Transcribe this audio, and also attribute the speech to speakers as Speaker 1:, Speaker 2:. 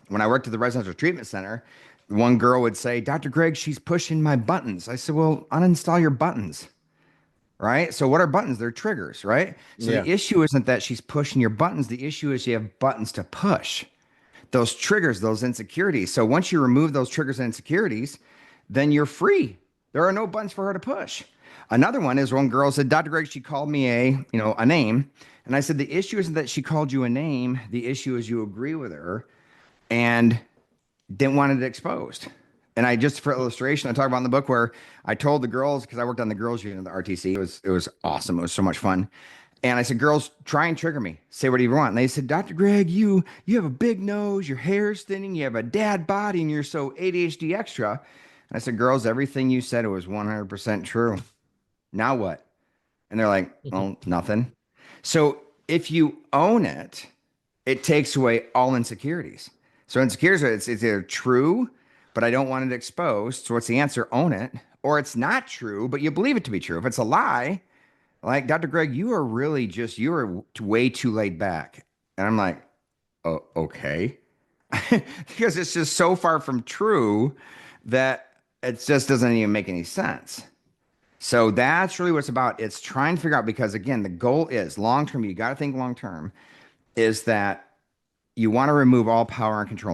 Speaker 1: When I worked at the residential treatment center, one girl would say, Dr. Greg, she's pushing my buttons. I said, well, uninstall your buttons, right? So what are buttons? They're triggers, right? So
Speaker 2: Yeah.
Speaker 1: the issue isn't that she's pushing your buttons. The issue is you have buttons to push those triggers, those insecurities. So once you remove those triggers and insecurities, then you're free. There are no buttons for her to push. Another one is one girl said, Dr. Greg, she called me a name. And I said, the issue isn't that she called you a name. The issue is you agree with her and didn't want it exposed. And I just for illustration, I talk about in the book where I told the girls, because I worked on the girls unit of the RTC. It was awesome. It was so much fun. And I said, girls, try and trigger me. Say whatever you want. And they said, Dr. Greg, you have a big nose, your hair's thinning, you have a dad body, and you're so ADHD extra. And I said, girls, everything you said it was 100% true. Now what? And they're like, well, nothing. So if you own it, it takes away all insecurities. So insecurities, it's either true, but I don't want it exposed. So what's the answer? Own it. Or it's not true, but you believe it to be true. If it's a lie, like Dr. Greg, you are way too laid back. And I'm like, oh, okay. Because it's just so far from true that it just doesn't even make any sense. So that's really what it's about. It's trying to figure out because again, the goal is long term, you got to think long term, is that you want to remove all power and control.